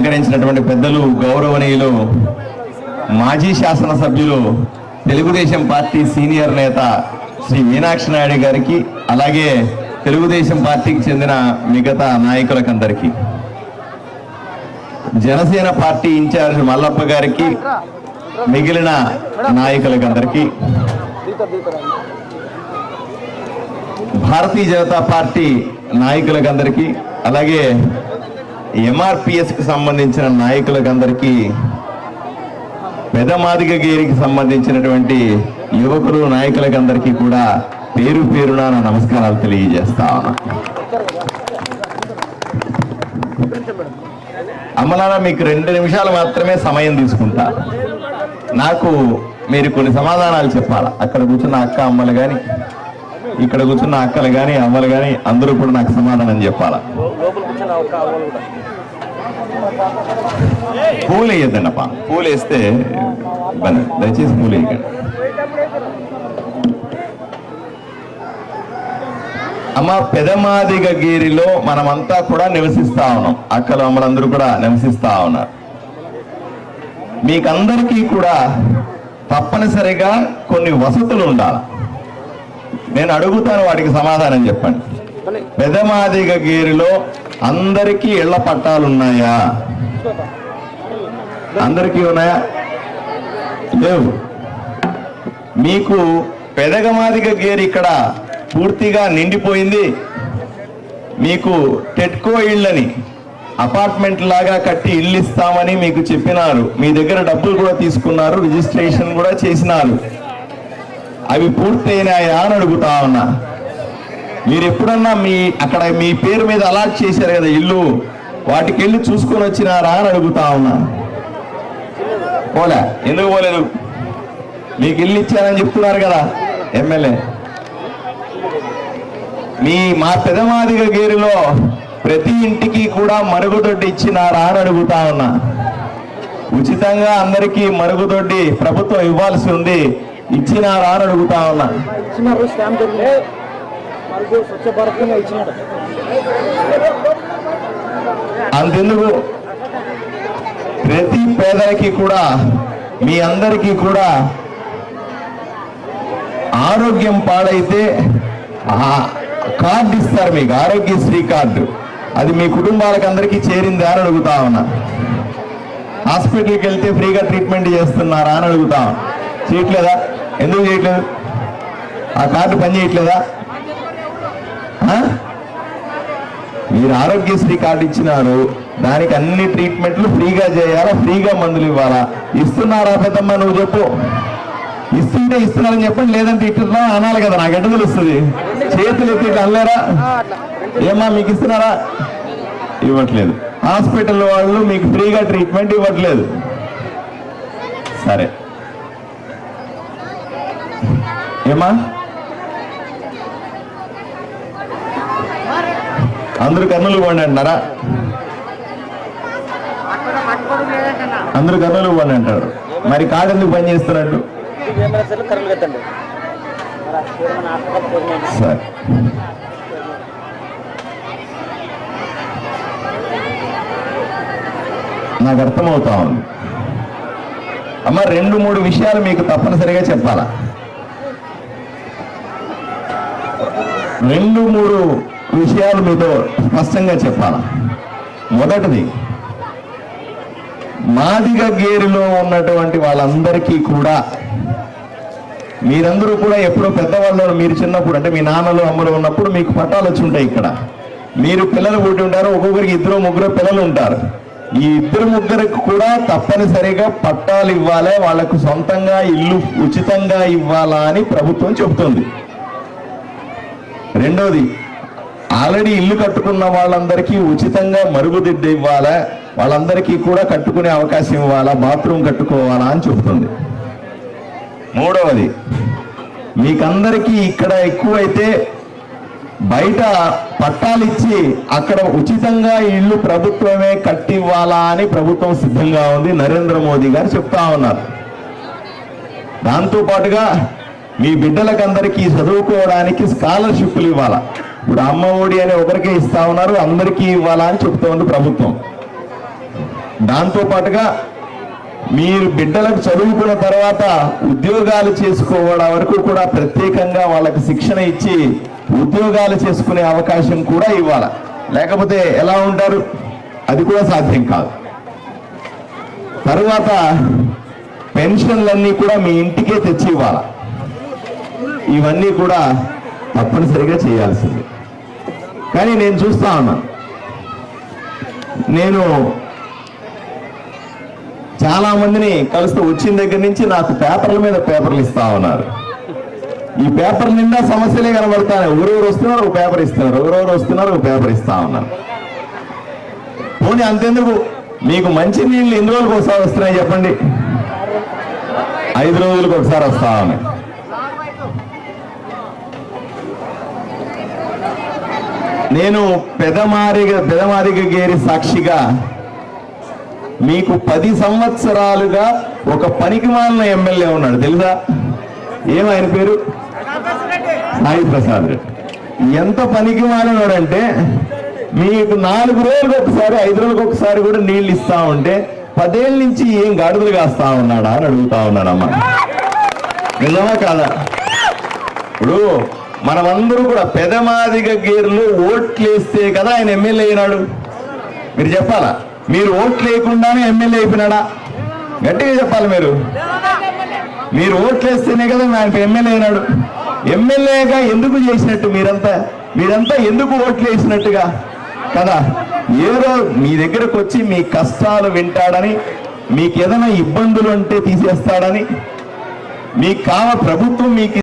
అలంకరించినటువంటి పెద్దలు గౌరవనీయులు మాజీ శాసనసభ్యులు తెలుగుదేశం పార్టీ సీనియర్ నేత శ్రీ మీనాక్షి నాయుడు గారికి, అలాగే తెలుగుదేశం పార్టీకి చెందిన మిగతా నాయకులకందరికీ, జనసేన పార్టీ ఇన్ఛార్జ్ మల్లప్ప గారికి, మిగిలిన నాయకులకందరికీ, భారతీయ జనతా పార్టీ నాయకులకందరికీ, అలాగే ఎంఆర్పిఎస్కి సంబంధించిన నాయకులకందరికీ, పెదమాదిగగిరికి సంబంధించినటువంటి యువకులు నాయకులకందరికీ కూడా పేరు పేరున నా నమస్కారాలు తెలియజేస్తా ఉన్నా. అమ్మలారా, మీకు 2 నిమిషాలు మాత్రమే సమయం తీసుకుంటా. నాకు మీరు కొన్ని సమాధానాలు చెప్పాలా. అక్కడ కూర్చున్న అక్క అమ్మలు కానీ, ఇక్కడ కూర్చున్న అక్కలు కానీ అమ్మలు కానీ అందరూ కూడా నాకు సమాధానం చెప్పాలా. పూలు వేయద్దండి అప్ప, పూలు వేస్తే ఇబ్బంది, దయచేసి పూలు వేయకండి. అమ్మ, పెదమాదిగగిరిలో మనమంతా కూడా నివసిస్తా ఉన్నాం. అక్కలు అమ్మలందరూ కూడా నివసిస్తా ఉన్నారు. మీకందరికీ కూడా తప్పనిసరిగా కొన్ని వసతులు ఉండాలి. నేను అడుగుతాను, వాటికి సమాధానం చెప్పండి. పెదమాదిగగిరిలో అందరికీ ఇళ్ల పట్టాలు ఉన్నాయా? అందరికీ ఉన్నాయా? లేవు. మీకు పెదమాదిగగిరి ఇక్కడ పూర్తిగా నిండిపోయింది. మీకు టెట్కో ఇళ్ళని అపార్ట్మెంట్ లాగా కట్టి ఇల్లు ఇస్తామని మీకు చెప్పినారు. మీ దగ్గర డబ్బులు కూడా తీసుకున్నారు, రిజిస్ట్రేషన్ కూడా చేసినారు. అవి పూర్తయినాయా అని అడుగుతా ఉన్నా. మీరు ఎప్పుడన్నా అక్కడ మీ పేరు మీద అలాట్ చేశారు కదా ఇల్లు, వాటికి వెళ్ళి చూసుకొని వచ్చినారా అని అడుగుతా ఉన్నా. పోలే. ఎందుకు పోలేదు? మీకు ఇల్లు ఇచ్చారని చెప్తున్నారు కదా ఎమ్మెల్యే. మా పెదమాదిగగిరిలో ప్రతి ఇంటికి కూడా మరుగుదొడ్డి ఇచ్చినారా అని అడుగుతా ఉన్నా. ఉచితంగా అందరికీ మరుగుదొడ్డి ప్రభుత్వం ఇవ్వాల్సి ఉంది, ఇచ్చినారా అని అడుగుతా ఉన్నా. అంతెందుకు, ప్రతి పేదలకి కూడా, మీ అందరికీ కూడా ఆరోగ్యం పాడైతే కార్డు ఇస్తారు మీకు, ఆరోగ్యశ్రీ కార్డు. అది మీ కుటుంబాలకు అందరికీ చేరిందా అని అడుగుతా ఉన్నా. హాస్పిటల్కి వెళ్తే ఫ్రీగా ట్రీట్మెంట్ చేస్తున్నారా అని అడుగుతా. చేయట్లేదా? ఎందుకు చేయట్లేదు? ఆ కార్డు పని చేయట్లేదా? మీరు ఆరోగ్యశ్రీ కార్డు ఇచ్చినారు, దానికి అన్ని ట్రీట్మెంట్లు ఫ్రీగా చేయాలా, ఫ్రీగా మందులు ఇవ్వాలా? ఇస్తున్నారా పెద్దమ్మ? నువ్వు చెప్పు. ఇస్తుంటే ఇస్తున్నారని చెప్పండి, లేదంటే ఇట్లా అనాలి కదా. నాకు ఎట్ట తెలుస్తుంది? చేతులు ఎత్తి అనలేరా? ఏమా మీకు ఇస్తున్నారా? ఇవ్వట్లేదు. హాస్పిటల్ వాళ్ళు మీకు ఫ్రీగా ట్రీట్మెంట్ ఇవ్వట్లేదు. సరే, ఏమా అందరూ కర్నూలు పోండి అంటారా? అందరూ కర్నూలు పోండి అంటారు. మరి కార్డు ఎందుకు పని చేస్తున్నట్టు? సరే, నాకు అర్థమవుతా ఉంది. అమ్మ, 2-3 విషయాలు మీకు తప్పనిసరిగా చెప్పాలా. 2-3 విషయాలు మీతో స్పష్టంగా చెప్పాలా. మొదటిది, మాదిగగిరిలో ఉన్నటువంటి వాళ్ళందరికీ కూడా, మీరందరూ కూడా ఎప్పుడో పెద్దవాళ్ళు, మీరు చిన్నప్పుడు అంటే మీ నాన్నలు అమ్మలు ఉన్నప్పుడు మీకు పట్టాలు వచ్చి ఉంటాయి. ఇక్కడ మీరు పిల్లలు పుట్టి ఉంటారు, ఒక్కొక్కరికి 2-3 పిల్లలు ఉంటారు. ఈ 2-3 కూడా తప్పనిసరిగా పట్టాలు ఇవ్వాలి, వాళ్లకు సొంతంగా ఇల్లు ఉచితంగా ఇవ్వాలా అని ప్రభుత్వం చెబుతుంది. రెండోది, ఆల్రెడీ ఇల్లు కట్టుకున్న వాళ్ళందరికీ ఉచితంగా మరుగుదొడ్డి ఇవ్వాలా, వాళ్ళందరికీ కూడా కట్టుకునే అవకాశం ఇవ్వాలా, బాత్రూమ్ కట్టుకోవాలా అని చెబుతుంది. మూడవది, మీకందరికీ ఇక్కడ ఎక్కువైతే బయట పట్టాలు ఇచ్చి అక్కడ ఉచితంగా ఇల్లు ప్రభుత్వమే కట్టివ్వాలా అని ప్రభుత్వం సిద్ధంగా ఉంది. నరేంద్ర మోదీ గారు చెప్తా ఉన్నారు. దాంతో పాటుగా మీ బిడ్డలకందరికీ చదువుకోవడానికి స్కాలర్షిప్లు ఇవ్వాలా. ఇప్పుడు అమ్మ ఒడి అని ఒకరికే ఇస్తా ఉన్నారు, అందరికీ ఇవ్వాలా అని చెప్తోంది ప్రభుత్వం. దాంతో పాటుగా మీరు బిడ్డలకు చదువుకున్న తర్వాత ఉద్యోగాలు చేసుకోవడం వరకు కూడా ప్రత్యేకంగా వాళ్ళకి శిక్షణ ఇచ్చి ఉద్యోగాలు చేసుకునే అవకాశం కూడా ఇవ్వాలి. లేకపోతే ఎలా ఉంటారు? అది కూడా సాధ్యం కాదు. తరువాత పెన్షన్లన్నీ కూడా మీ ఇంటికే తెచ్చి ఇవ్వాలి. ఇవన్నీ కూడా తప్పనిసరిగా చేయాల్సింది. కానీ నేను చూస్తా ఉన్నాను, నేను చాలా మందిని కలుస్తూ వచ్చిన దగ్గర నుంచి నాకు పేపర్ల మీద పేపర్లు ఇస్తా ఉన్నారు. ఈ పేపర్ నిండా సమస్యలే కనబడతాయి. ఎవరెవరు వస్తున్నారు ఒక పేపర్ ఇస్తున్నారు, ఎవరెవరు వస్తున్నారు ఒక పేపర్ ఇస్తా ఉన్నారు. పోనీ అంతెందుకు, మీకు మంచి నీళ్ళు ఎన్ని రోజులకు ఒకసారి వస్తున్నాయి చెప్పండి? 5 రోజులకు ఒకసారి వస్తా ఉన్నాయి. నేను పెదమాదిగ గేరి సాక్షిగా మీకు 10 సంవత్సరాలుగా ఒక పనికిమాలిన ఎమ్మెల్యే ఉన్నాడు, తెలుసా? ఏమైనా పేరు? సాయి ప్రసాద్ రెడ్డి. ఎంత పనికిమాలినోడంటే మీకు 4 రోజులకు ఒకసారి 5 రోజులకు ఒకసారి కూడా నీళ్లు ఇస్తా ఉంటే 10 ఏళ్ళ నుంచి ఏం గాడుదలు కాస్తా ఉన్నాడా అని అడుగుతా ఉన్నాడమ్మా. నిజమా కాదా? ఇప్పుడు మనమందరూ కూడా పెదమాదిగ గేర్లు ఓట్లేస్తే కదా ఆయన ఎమ్మెల్యే అయినాడు. మీరు చెప్పాలా? మీరు ఓట్లు లేకుండానే ఎమ్మెల్యే అయిపోయినాడా? గట్టిగా చెప్పాలి. మీరు ఓట్లేస్తేనే కదా ఆయన ఎమ్మెల్యే అయినాడు. ఎమ్మెల్యేగా ఎందుకు చేసినట్టు? మీరంతా ఎందుకు ఓట్లు వేసినట్టుగా కదా? ఏదో మీ దగ్గరకు వచ్చి మీ కష్టాలు వింటాడని, మీకు ఏదైనా ఇబ్బందులు ఉంటే తీసేస్తాడని, ప్రభుత్వం మీకు